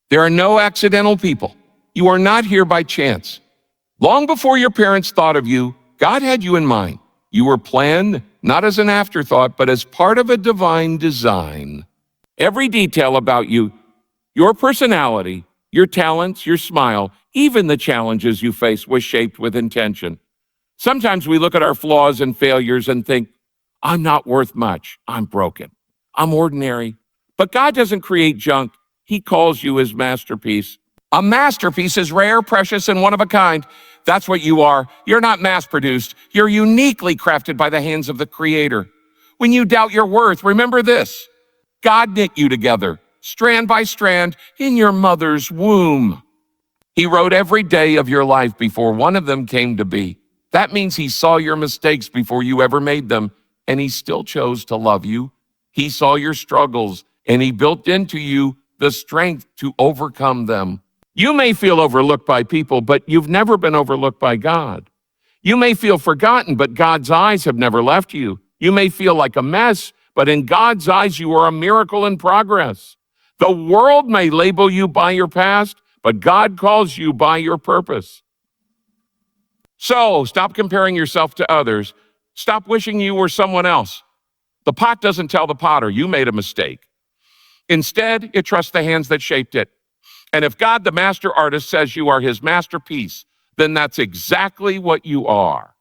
There are no accidental people. You are not here by chance. Long before your parents thought of you, God had you in mind. You were planned not as an afterthought, but as part of a divine design. Every detail about you, your personality, your talents, your smile, even the challenges you face was shaped with intention. Sometimes we look at our flaws and failures and think, I'm not worth much. I'm broken. I'm ordinary. But God doesn't create junk. He calls you his masterpiece. A masterpiece is rare, precious, and one of a kind. That's what you are. You're not mass-produced. You're uniquely crafted by the hands of the Creator. When you doubt your worth, remember this. God knit you together, strand by strand, in your mother's womb. He wrote every day of your life before one of them came to be. That means he saw your mistakes before you ever made them, and he still chose to love you. He saw your struggles, and he built into you the strength to overcome them. You may feel overlooked by people, but you've never been overlooked by God. You may feel forgotten, but God's eyes have never left you. You may feel like a mess, but in God's eyes, you are a miracle in progress. The world may label you by your past, but God calls you by your purpose. So stop comparing yourself to others. Stop wishing you were someone else. The pot doesn't tell the potter you made a mistake. Instead, it trusts the hands that shaped it. And if God, the master artist, says you are his masterpiece, then that's exactly what you are.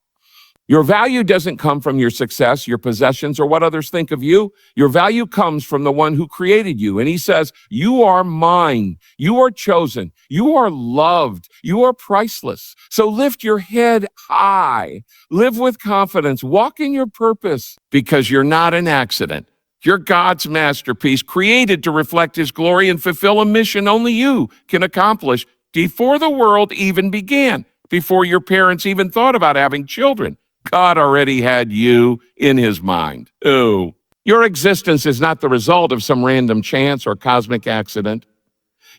Your value doesn't come from your success, your possessions, or what others think of you. Your value comes from the one who created you. And he says, you are mine. You are chosen. You are loved. You are priceless. So lift your head high. Live with confidence. Walk in your purpose because you're not an accident. You're God's masterpiece, created to reflect his glory and fulfill a mission only you can accomplish before the world even began, before your parents even thought about having children. God already had you in his mind. Ooh. Your existence is not the result of some random chance or cosmic accident.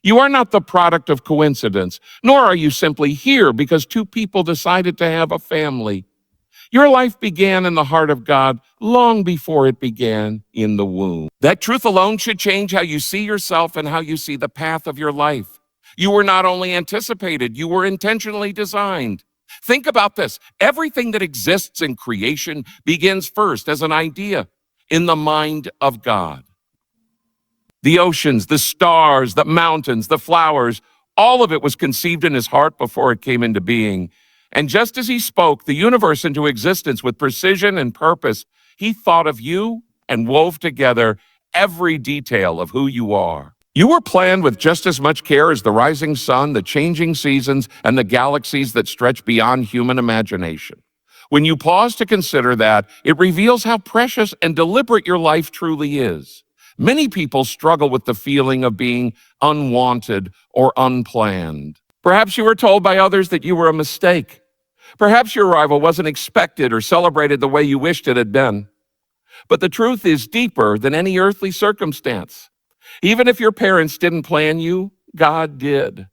You are not the product of coincidence, nor are you simply here because two people decided to have a family. Your life began in the heart of God long before it began in the womb. That truth alone should change how you see yourself and how you see the path of your life. You were not only anticipated, you were intentionally designed. Think about this. Everything that exists in creation begins first as an idea in the mind of God. The oceans, the stars, the mountains, the flowers, all of it was conceived in his heart before it came into being. And just as he spoke the universe into existence with precision and purpose, he thought of you and wove together every detail of who you are. You were planned with just as much care as the rising sun, the changing seasons, and the galaxies that stretch beyond human imagination. When you pause to consider that, it reveals how precious and deliberate your life truly is. Many people struggle with the feeling of being unwanted or unplanned. Perhaps you were told by others that you were a mistake. Perhaps your arrival wasn't expected or celebrated the way you wished it had been. But the truth is deeper than any earthly circumstance. Even if your parents didn't plan you, God did.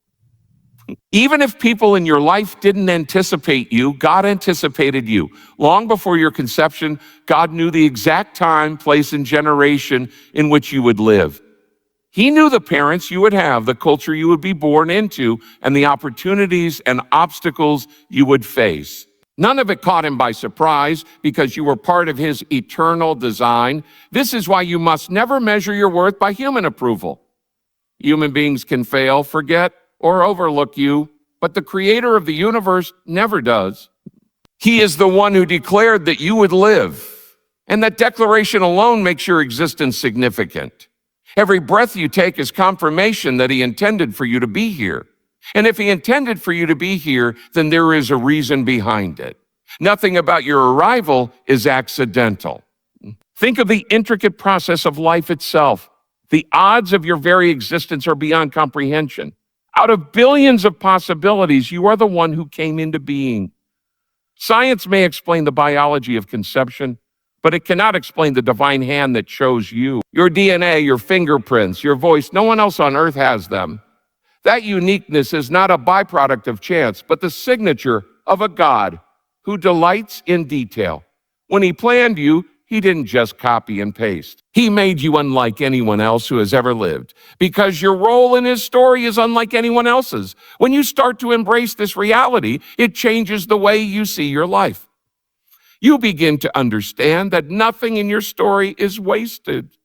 Even if people in your life didn't anticipate you, God anticipated you. Long before your conception, God knew the exact time, place, and generation in which you would live. He knew the parents you would have, the culture you would be born into, and the opportunities and obstacles you would face. None of it caught him by surprise because you were part of his eternal design. This is why you must never measure your worth by human approval. Human beings can fail, forget, or overlook you, but the creator of the universe never does. He is the one who declared that you would live, and that declaration alone makes your existence significant. Every breath you take is confirmation that he intended for you to be here. And if he intended for you to be here, then there is a reason behind it. Nothing about your arrival is accidental. Think of the intricate process of life itself. The odds of your very existence are beyond comprehension. Out of billions of possibilities, you are the one who came into being. Science may explain the biology of conception, but it cannot explain the divine hand that chose you. Your DNA, your fingerprints, your voice, no one else on earth has them. That uniqueness is not a byproduct of chance, but the signature of a God who delights in detail. When he planned you, He didn't just copy and paste. He made you unlike anyone else who has ever lived, because your role in his story is unlike anyone else's. When you start to embrace this reality, it changes the way you see your life. You begin to understand that nothing in your story is wasted.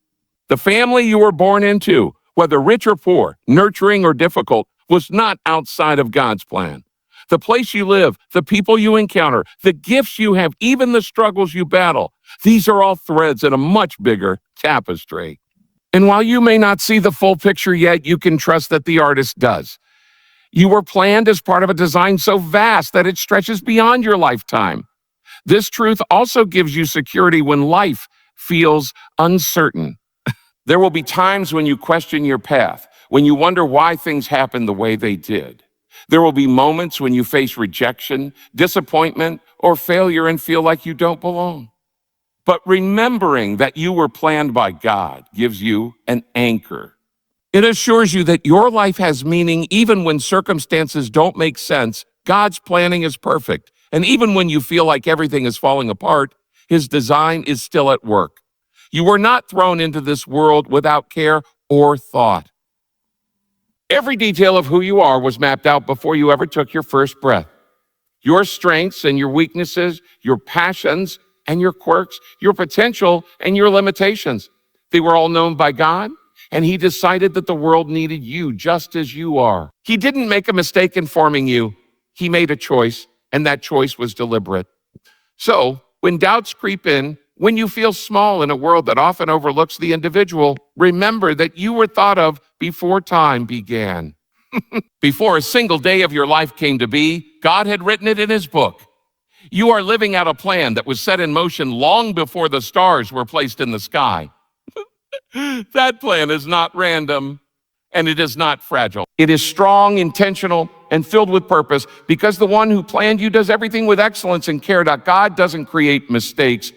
The family you were born into, whether rich or poor, nurturing or difficult, was not outside of God's plan. The place you live, the people you encounter, the gifts you have, even the struggles you battle, these are all threads in a much bigger tapestry. And while you may not see the full picture yet, you can trust that the artist does. You were planned as part of a design so vast that it stretches beyond your lifetime. This truth also gives you security when life feels uncertain. There will be times when you question your path, when you wonder why things happen the way they did. There will be moments when you face rejection, disappointment, or failure and feel like you don't belong. But remembering that you were planned by God gives you an anchor. It assures you that your life has meaning even when circumstances don't make sense. God's planning is perfect. And even when you feel like everything is falling apart, his design is still at work. You were not thrown into this world without care or thought. Every detail of who you are was mapped out before you ever took your first breath. Your strengths and your weaknesses, your passions and your quirks, your potential and your limitations. They were all known by God, and he decided that the world needed you just as you are. He didn't make a mistake in forming you. He made a choice, and that choice was deliberate. So, when doubts creep in, when you feel small in a world that often overlooks the individual, remember that you were thought of before time began. Before a single day of your life came to be, God had written it in his book. You are living out a plan that was set in motion long before the stars were placed in the sky. That plan is not random, and it is not fragile. It is strong, intentional, and filled with purpose, because the one who planned you does everything with excellence and care. God doesn't create mistakes.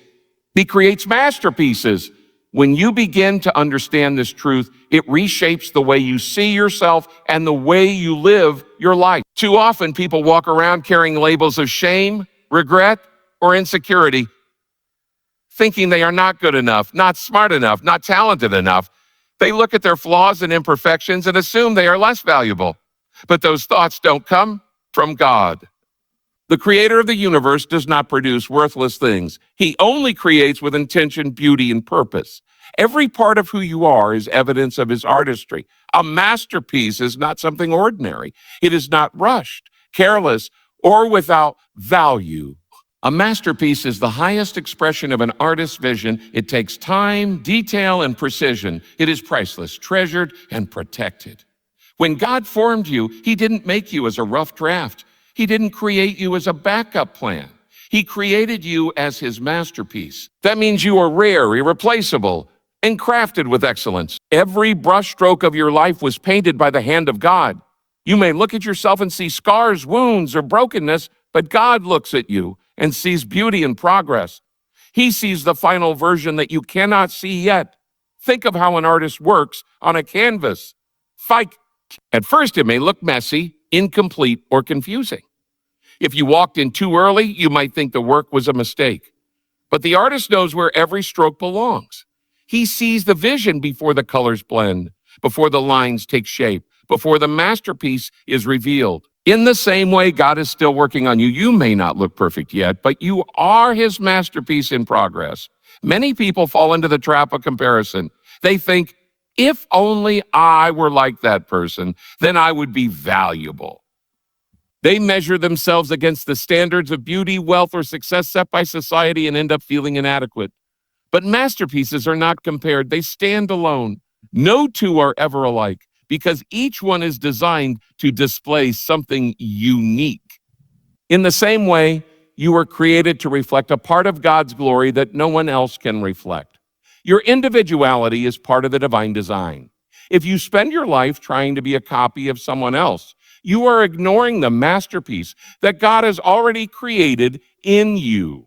He creates masterpieces. When you begin to understand this truth, it reshapes the way you see yourself and the way you live your life. Too often, people walk around carrying labels of shame, regret, or insecurity, thinking they are not good enough, not smart enough, not talented enough. They look at their flaws and imperfections and assume they are less valuable. But those thoughts don't come from God. The creator of the universe does not produce worthless things. He only creates with intention, beauty, and purpose. Every part of who you are is evidence of his artistry. A masterpiece is not something ordinary. It is not rushed, careless, or without value. A masterpiece is the highest expression of an artist's vision. It takes time, detail, and precision. It is priceless, treasured, and protected. When God formed you, he didn't make you as a rough draft. He didn't create you as a backup plan. He created you as his masterpiece. That means you are rare, irreplaceable, and crafted with excellence. Every brushstroke of your life was painted by the hand of God. You may look at yourself and see scars, wounds, or brokenness, but God looks at you and sees beauty and progress. He sees the final version that you cannot see yet. Think of how an artist works on a canvas. At first, it may look messy, incomplete, or confusing. If you walked in too early, you might think the work was a mistake. But the artist knows where every stroke belongs. He sees the vision before the colors blend, before the lines take shape, before the masterpiece is revealed. In the same way, God is still working on you. You may not look perfect yet, but you are his masterpiece in progress. Many people fall into the trap of comparison. They think, if only I were like that person, then I would be valuable. They measure themselves against the standards of beauty, wealth, or success set by society and end up feeling inadequate. But masterpieces are not compared. They stand alone. No two are ever alike, because each one is designed to display something unique. In the same way, you were created to reflect a part of God's glory that no one else can reflect. Your individuality is part of the divine design. If you spend your life trying to be a copy of someone else, you are ignoring the masterpiece that God has already created in you.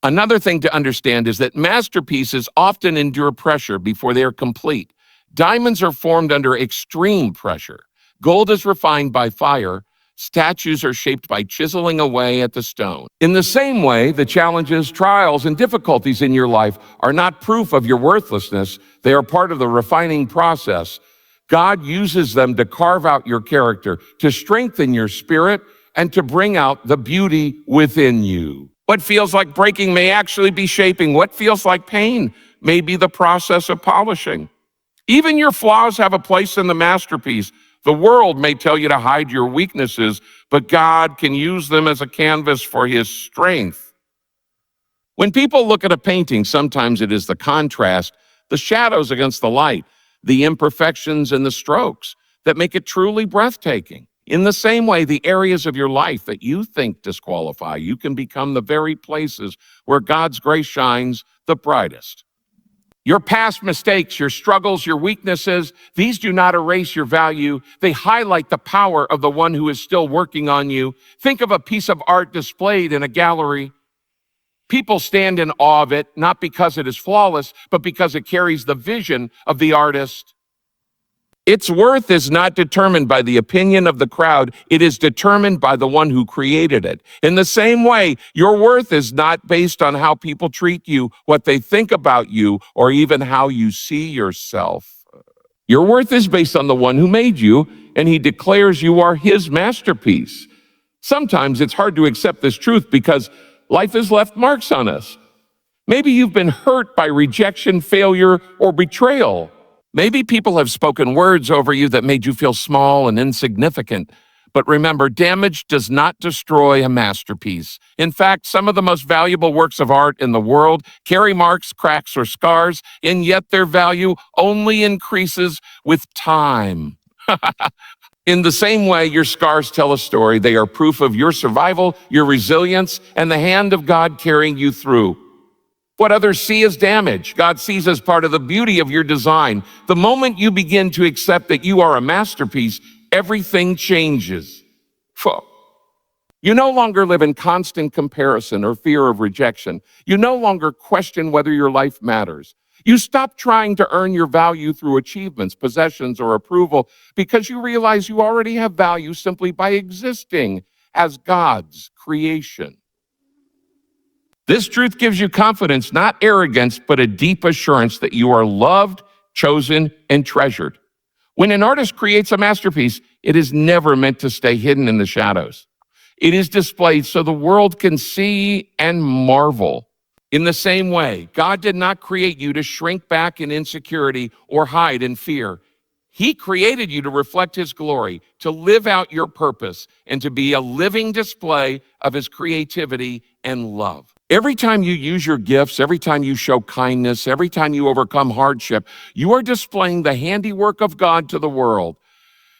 Another thing to understand is that masterpieces often endure pressure before they are complete. Diamonds are formed under extreme pressure. Gold is refined by fire. Statues are shaped by chiseling away at the stone. In the same way, the challenges, trials, and difficulties in your life are not proof of your worthlessness. They are part of the refining process. God uses them to carve out your character, to strengthen your spirit, and to bring out the beauty within you. What feels like breaking may actually be shaping. What feels like pain may be the process of polishing. Even your flaws have a place in the masterpiece. The world may tell you to hide your weaknesses, but God can use them as a canvas for his strength. When people look at a painting, sometimes it is the contrast, the shadows against the light, the imperfections and the strokes that make it truly breathtaking. In the same way, the areas of your life that you think disqualify you can become the very places where God's grace shines the brightest. Your past mistakes, your struggles, your weaknesses, these do not erase your value. They highlight the power of the one who is still working on you. Think of a piece of art displayed in a gallery. People stand in awe of it, not because it is flawless, but because it carries the vision of the artist. Its worth is not determined by the opinion of the crowd. It is determined by the one who created it. In the same way, your worth is not based on how people treat you, what they think about you, or even how you see yourself. Your worth is based on the one who made you, and he declares you are his masterpiece. Sometimes it's hard to accept this truth because life has left marks on us. Maybe you've been hurt by rejection, failure, or betrayal. Maybe people have spoken words over you that made you feel small and insignificant. But remember, damage does not destroy a masterpiece. In fact, some of the most valuable works of art in the world carry marks, cracks, or scars, and yet their value only increases with time. In the same way, your scars tell a story. They are proof of your survival, your resilience, and the hand of God carrying you through. What others see as damage, God sees as part of the beauty of your design. The moment you begin to accept that you are a masterpiece, everything changes. You no longer live in constant comparison or fear of rejection. You no longer question whether your life matters. You stop trying to earn your value through achievements, possessions, or approval because you realize you already have value simply by existing as God's creation. This truth gives you confidence, not arrogance, but a deep assurance that you are loved, chosen, and treasured. When an artist creates a masterpiece, it is never meant to stay hidden in the shadows. It is displayed so the world can see and marvel. In the same way, God did not create you to shrink back in insecurity or hide in fear. He created you to reflect his glory, to live out your purpose, and to be a living display of his creativity and love. Every time you use your gifts, every time you show kindness, every time you overcome hardship, you are displaying the handiwork of God to the world.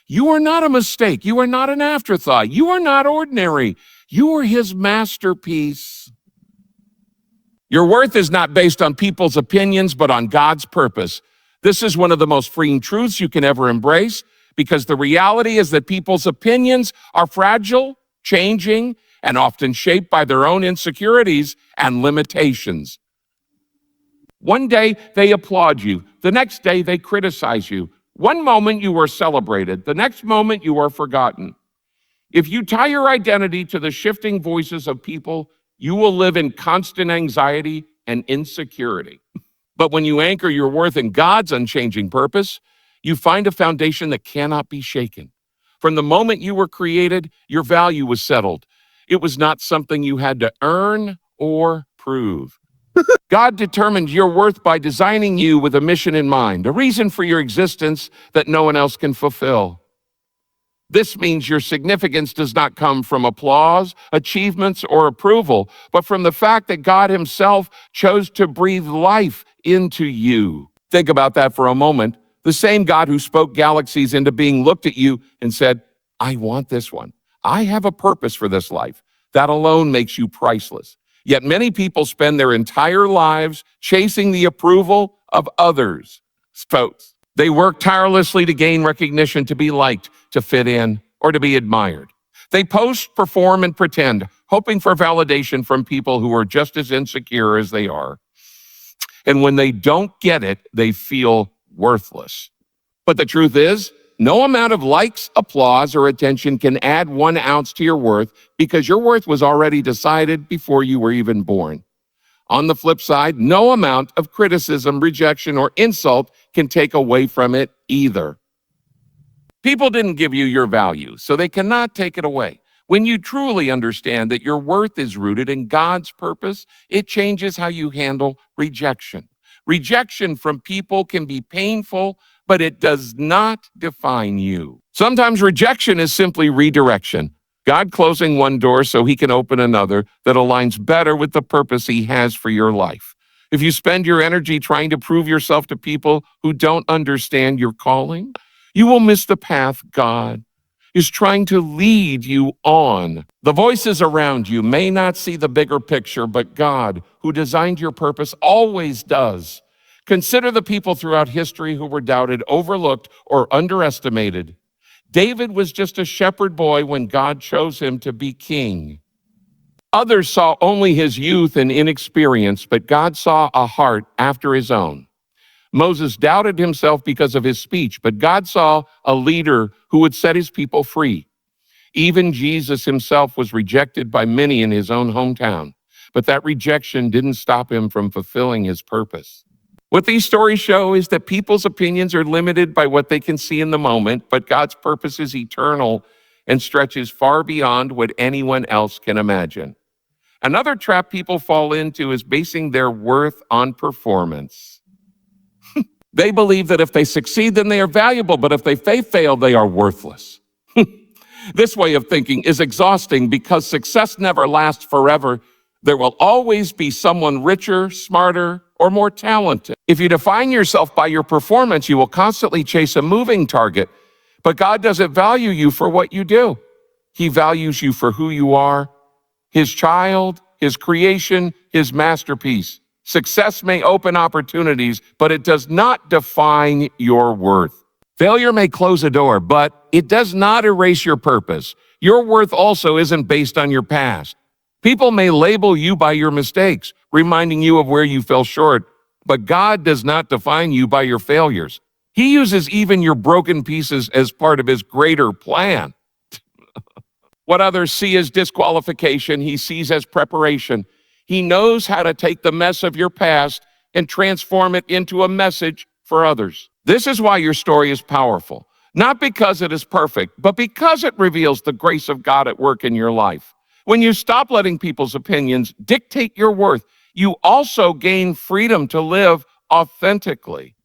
You are not a mistake. You are not an afterthought. You are not ordinary. You are his masterpiece. Your worth is not based on people's opinions, but on God's purpose. This is one of the most freeing truths you can ever embrace, because the reality is that people's opinions are fragile, changing, and often shaped by their own insecurities and limitations. One day they applaud you. The next day they criticize you. One moment you are celebrated. The next moment you are forgotten. If you tie your identity to the shifting voices of people, you will live in constant anxiety and insecurity. But when you anchor your worth in God's unchanging purpose, you find a foundation that cannot be shaken. From the moment you were created, your value was settled. It was not something you had to earn or prove. God determined your worth by designing you with a mission in mind, a reason for your existence that no one else can fulfill. This means your significance does not come from applause, achievements, or approval, but from the fact that God himself chose to breathe life into you. Think about that for a moment. The same God who spoke galaxies into being looked at you and said, I want this one. I have a purpose for this life. That alone makes you priceless. Yet many people spend their entire lives chasing the approval of others. Folks, they work tirelessly to gain recognition, to be liked, to fit in, or to be admired. They post, perform, and pretend, hoping for validation from people who are just as insecure as they are. And when they don't get it, they feel worthless. But the truth is, No amount of likes, applause, or attention can add 1 ounce to your worth because your worth was already decided before you were even born. On the flip side, no amount of criticism, rejection, or insult can take away from it either. People didn't give you your value, so they cannot take it away. When you truly understand that your worth is rooted in God's purpose, it changes how you handle rejection. Rejection from people can be painful, but it does not define you. Sometimes rejection is simply redirection. God closing one door so he can open another that aligns better with the purpose he has for your life. If you spend your energy trying to prove yourself to people who don't understand your calling, you will miss the path God is trying to lead you on. The voices around you may not see the bigger picture, but God, who designed your purpose, always does. Consider the people throughout history who were doubted, overlooked, or underestimated. David was just a shepherd boy when God chose him to be king. Others saw only his youth and inexperience, but God saw a heart after his own. Moses doubted himself because of his speech, but God saw a leader who would set his people free. Even Jesus himself was rejected by many in his own hometown, but that rejection didn't stop him from fulfilling his purpose. What these stories show is that people's opinions are limited by what they can see in the moment, but God's purpose is eternal and stretches far beyond what anyone else can imagine. Another trap people fall into is basing their worth on performance. They believe that if they succeed, then they are valuable, but if they fail, they are worthless. This way of thinking is exhausting because success never lasts forever. There will always be someone richer, smarter, or more talented. If you define yourself by your performance, you will constantly chase a moving target, but God doesn't value you for what you do. He values you for who you are, his child, his creation, his masterpiece. Success may open opportunities, but it does not define your worth. Failure may close a door, but it does not erase your purpose. Your worth also isn't based on your past. People may label you by your mistakes, reminding you of where you fell short, but God does not define you by your failures. He uses even your broken pieces as part of his greater plan. What others see as disqualification, he sees as preparation. He knows how to take the mess of your past and transform it into a message for others. This is why your story is powerful, not because it is perfect, but because it reveals the grace of God at work in your life. When you stop letting people's opinions dictate your worth, you also gain freedom to live authentically.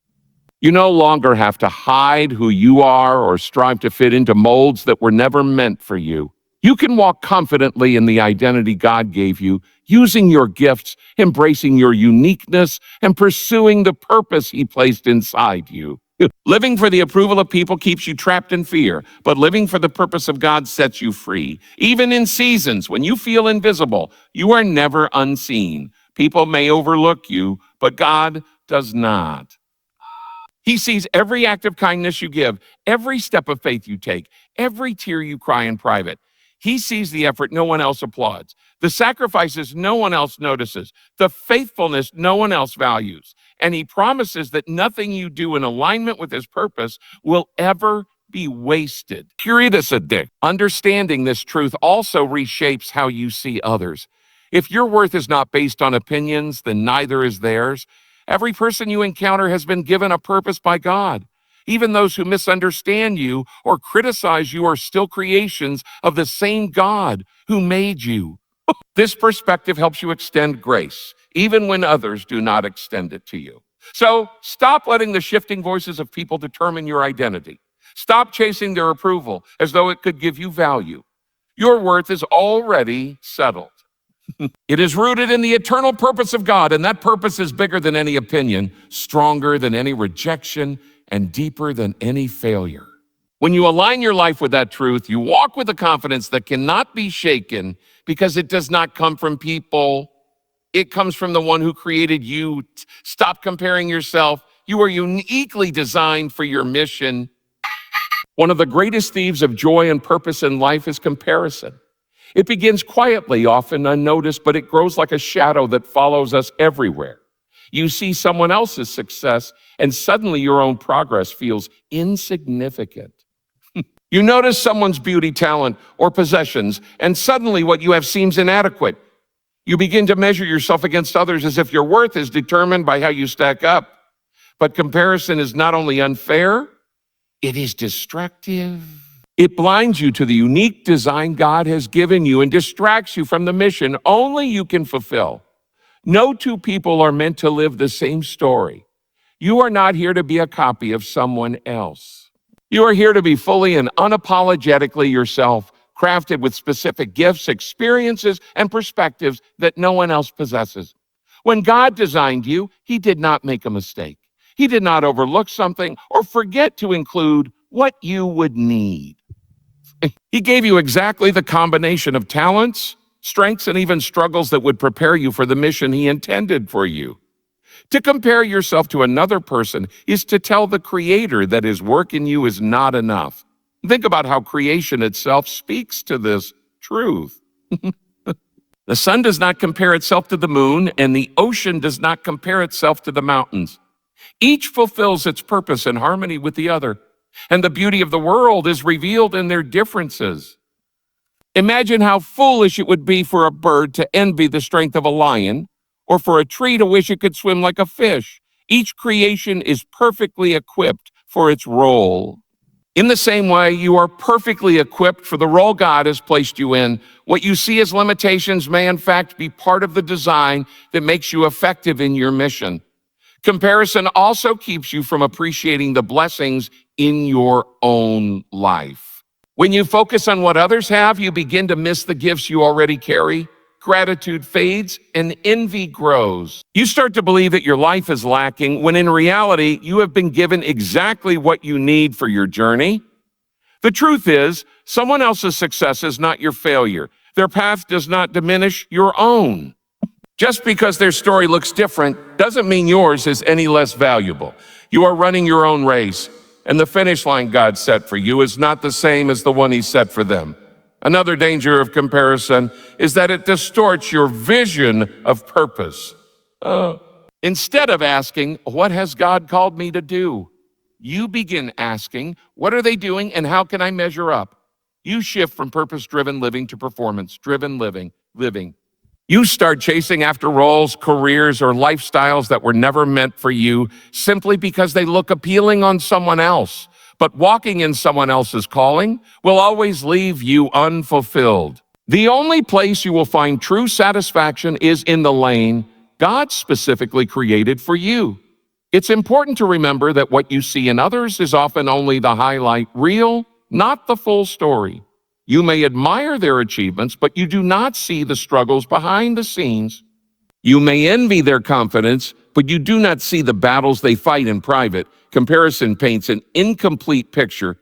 You no longer have to hide who you are or strive to fit into molds that were never meant for you. You can walk confidently in the identity God gave you, using your gifts, embracing your uniqueness, and pursuing the purpose he placed inside you. Living for the approval of people keeps you trapped in fear, but living for the purpose of God sets you free. Even in seasons when you feel invisible, you are never unseen. People may overlook you, but God does not. He sees every act of kindness you give, every step of faith you take, every tear you cry in private. He sees the effort no one else applauds, the sacrifices no one else notices, the faithfulness no one else values. And he promises that nothing you do in alignment with his purpose will ever be wasted. Curious addict. Understanding this truth also reshapes how you see others. If your worth is not based on opinions, then neither is theirs. Every person you encounter has been given a purpose by God. Even those who misunderstand you or criticize you are still creations of the same God who made you. This perspective helps you extend grace, even when others do not extend it to you. So stop letting the shifting voices of people determine your identity. Stop chasing their approval as though it could give you value. Your worth is already settled. It is rooted in the eternal purpose of God, and that purpose is bigger than any opinion, stronger than any rejection, and deeper than any failure. When you align your life with that truth, you walk with a confidence that cannot be shaken because it does not come from people. It comes from the one who created you. Stop comparing yourself. You are uniquely designed for your mission. One of the greatest thieves of joy and purpose in life is comparison. It begins quietly, often unnoticed, but it grows like a shadow that follows us everywhere. You see someone else's success, and suddenly your own progress feels insignificant. You notice someone's beauty, talent, or possessions, and suddenly what you have seems inadequate. You begin to measure yourself against others as if your worth is determined by how you stack up. But comparison is not only unfair, it is destructive. It blinds you to the unique design God has given you and distracts you from the mission only you can fulfill. No two people are meant to live the same story. You are not here to be a copy of someone else. You are here to be fully and unapologetically yourself, crafted with specific gifts, experiences, and perspectives that no one else possesses. When God designed you, He did not make a mistake. He did not overlook something or forget to include what you would need. He gave you exactly the combination of talents, strengths, and even struggles that would prepare you for the mission He intended for you. To compare yourself to another person is to tell the Creator that His work in you is not enough. Think about how creation itself speaks to this truth. The sun does not compare itself to the moon, and the ocean does not compare itself to the mountains. Each fulfills its purpose in harmony with the other, and the beauty of the world is revealed in their differences. Imagine how foolish it would be for a bird to envy the strength of a lion, or for a tree to wish it could swim like a fish. Each creation is perfectly equipped for its role. In the same way, you are perfectly equipped for the role God has placed you in. What you see as limitations may in fact be part of the design that makes you effective in your mission. Comparison also keeps you from appreciating the blessings in your own life. When you focus on what others have, you begin to miss the gifts you already carry. Gratitude fades and envy grows. You start to believe that your life is lacking when in reality, you have been given exactly what you need for your journey. The truth is, someone else's success is not your failure. Their path does not diminish your own. Just because their story looks different doesn't mean yours is any less valuable. You are running your own race, and the finish line God set for you is not the same as the one He set for them. Another danger of comparison is that it distorts your vision of purpose. Instead of asking, what has God called me to do? You begin asking, what are they doing and how can I measure up? You shift from purpose-driven living to performance-driven living. You start chasing after roles, careers, or lifestyles that were never meant for you simply because they look appealing on someone else. But walking in someone else's calling will always leave you unfulfilled. The only place you will find true satisfaction is in the lane God specifically created for you. It's important to remember that what you see in others is often only the highlight reel, not the full story. You may admire their achievements, but you do not see the struggles behind the scenes. You may envy their confidence, but you do not see the battles they fight in private. Comparison paints an incomplete picture,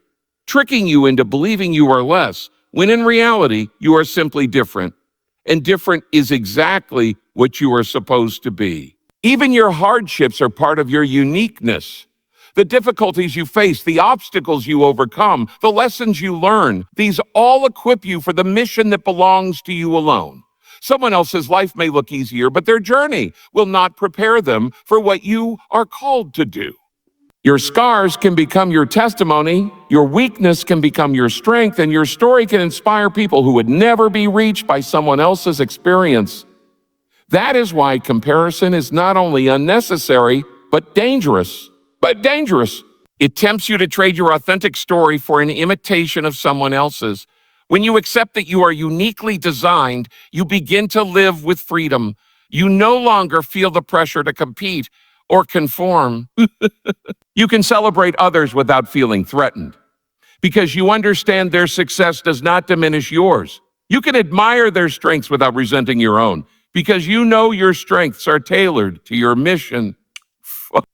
tricking you into believing you are less, when in reality, you are simply different. And different is exactly what you are supposed to be. Even your hardships are part of your uniqueness. The difficulties you face, the obstacles you overcome, the lessons you learn, these all equip you for the mission that belongs to you alone. Someone else's life may look easier, but their journey will not prepare them for what you are called to do. Your scars can become your testimony, your weakness can become your strength, and your story can inspire people who would never be reached by someone else's experience. That is why comparison is not only unnecessary, but dangerous. It tempts you to trade your authentic story for an imitation of someone else's. When you accept that you are uniquely designed, you begin to live with freedom. You no longer feel the pressure to compete or conform. You can celebrate others without feeling threatened because you understand their success does not diminish yours. You can admire their strengths without resenting your own because you know your strengths are tailored to your mission.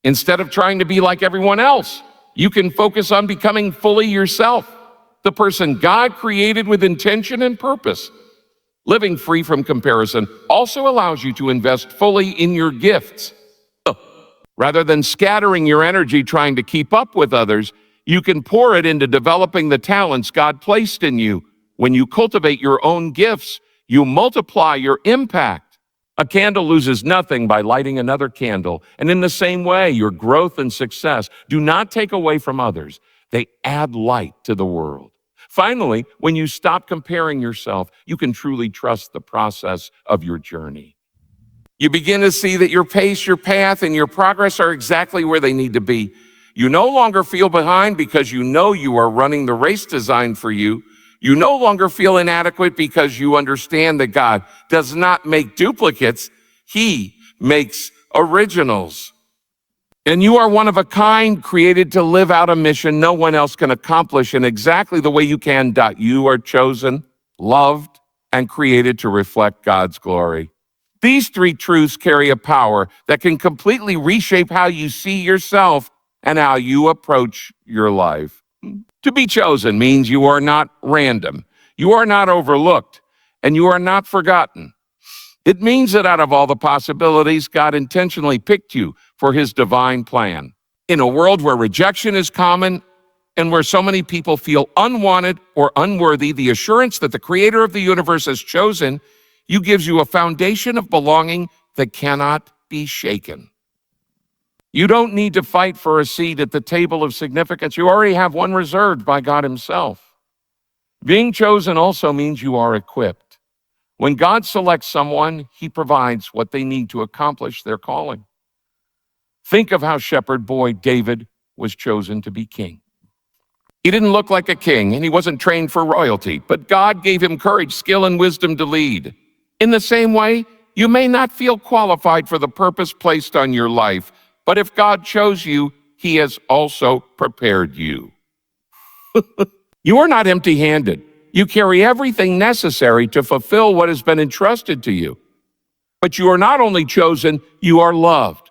Instead of trying to be like everyone else, you can focus on becoming fully yourself, the person God created with intention and purpose. Living free from comparison also allows you to invest fully in your gifts. Rather than scattering your energy trying to keep up with others, you can pour it into developing the talents God placed in you. When you cultivate your own gifts, you multiply your impact. A candle loses nothing by lighting another candle. And in the same way, your growth and success do not take away from others. They add light to the world. Finally, when you stop comparing yourself, you can truly trust the process of your journey. You begin to see that your pace, your path, and your progress are exactly where they need to be. You no longer feel behind because you know you are running the race designed for you. You no longer feel inadequate because you understand that God does not make duplicates, He makes originals. And you are one of a kind, created to live out a mission no one else can accomplish in exactly the way you can. You are chosen, loved, and created to reflect God's glory. These three truths carry a power that can completely reshape how you see yourself and how you approach your life. To be chosen means you are not random, you are not overlooked, and you are not forgotten. It means that out of all the possibilities, God intentionally picked you for His divine plan. In a world where rejection is common and where so many people feel unwanted or unworthy, the assurance that the Creator of the universe has chosen you gives you a foundation of belonging that cannot be shaken. You don't need to fight for a seat at the table of significance. You already have one reserved by God Himself. Being chosen also means you are equipped. When God selects someone, He provides what they need to accomplish their calling. Think of how shepherd boy David was chosen to be king. He didn't look like a king, and he wasn't trained for royalty, but God gave him courage, skill, and wisdom to lead. In the same way, you may not feel qualified for the purpose placed on your life, but if God chose you, He has also prepared you. You are not empty-handed. You carry everything necessary to fulfill what has been entrusted to you. But you are not only chosen, you are loved.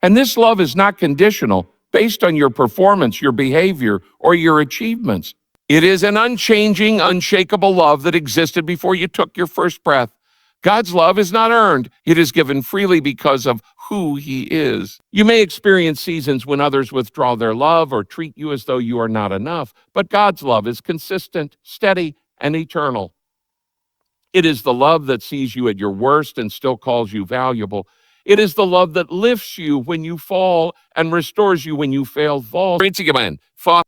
And this love is not conditional, based on your performance, your behavior, or your achievements. It is an unchanging, unshakable love that existed before you took your first breath. God's love is not earned. It is given freely because of who He is. You may experience seasons when others withdraw their love or treat you as though you are not enough, but God's love is consistent, steady, and eternal. It is the love that sees you at your worst and still calls you valuable. It is the love that lifts you when you fall and restores you when you fail.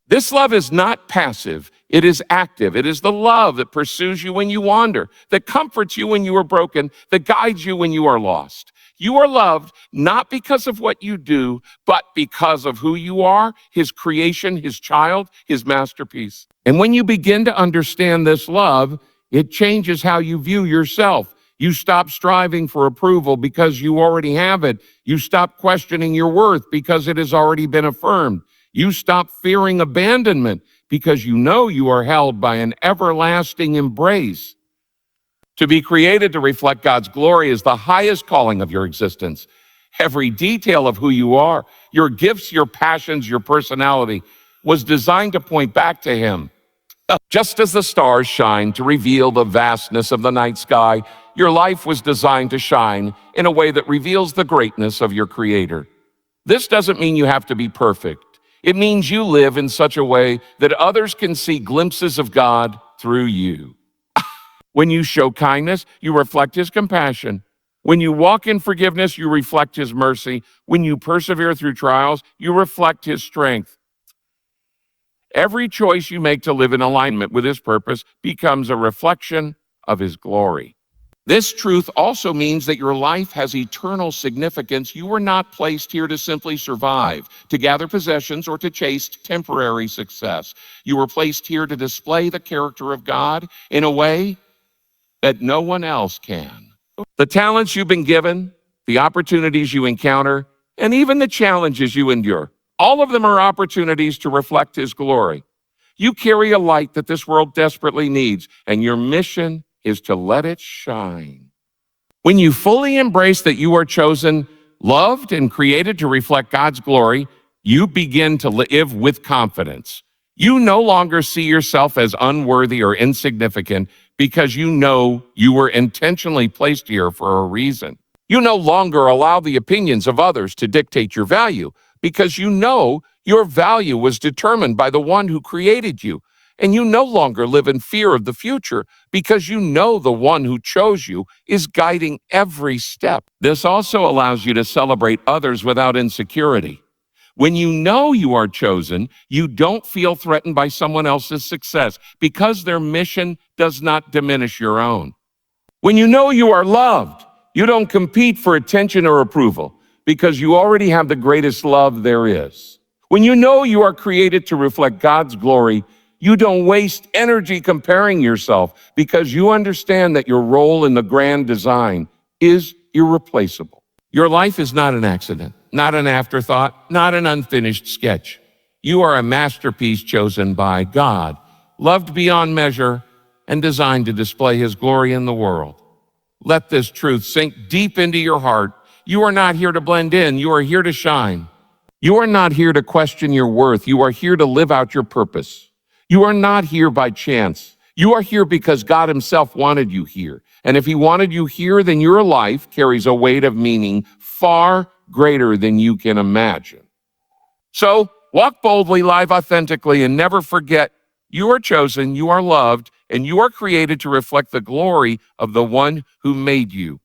This love is not passive. It is active. It is the love that pursues you when you wander, that comforts you when you are broken, that guides you when you are lost. You are loved not because of what you do, but because of who you are, His creation, His child, His masterpiece. And when you begin to understand this love, it changes how you view yourself. You stop striving for approval because you already have it. You stop questioning your worth because it has already been affirmed. You stop fearing abandonment because you know you are held by an everlasting embrace. To be created to reflect God's glory is the highest calling of your existence. Every detail of who you are, your gifts, your passions, your personality, was designed to point back to Him. Just as the stars shine to reveal the vastness of the night sky, your life was designed to shine in a way that reveals the greatness of your Creator. This doesn't mean you have to be perfect. It means you live in such a way that others can see glimpses of God through you. When you show kindness, you reflect His compassion. When you walk in forgiveness, you reflect His mercy. When you persevere through trials, you reflect His strength. Every choice you make to live in alignment with His purpose becomes a reflection of His glory. This truth also means that your life has eternal significance. You were not placed here to simply survive, to gather possessions, or to chase temporary success. You were placed here to display the character of God in a way that no one else can. The talents you've been given, the opportunities you encounter, and even the challenges you endure, all of them are opportunities to reflect His glory. You carry a light that this world desperately needs, and your mission is to let it shine. When you fully embrace that you are chosen, loved, and created to reflect God's glory, you begin to live with confidence. You no longer see yourself as unworthy or insignificant because you know you were intentionally placed here for a reason. You no longer allow the opinions of others to dictate your value because you know your value was determined by the one who created you. And you no longer live in fear of the future because you know the one who chose you is guiding every step. This also allows you to celebrate others without insecurity. When you know you are chosen, you don't feel threatened by someone else's success because their mission does not diminish your own. When you know you are loved, you don't compete for attention or approval because you already have the greatest love there is. When you know you are created to reflect God's glory, you don't waste energy comparing yourself because you understand that your role in the grand design is irreplaceable. Your life is not an accident, not an afterthought, not an unfinished sketch. You are a masterpiece chosen by God, loved beyond measure, and designed to display His glory in the world. Let this truth sink deep into your heart. You are not here to blend in, you are here to shine. You are not here to question your worth, you are here to live out your purpose. You are not here by chance. You are here because God Himself wanted you here. And if He wanted you here, then your life carries a weight of meaning far greater than you can imagine. So walk boldly, live authentically, and never forget you are chosen, you are loved, and you are created to reflect the glory of the one who made you.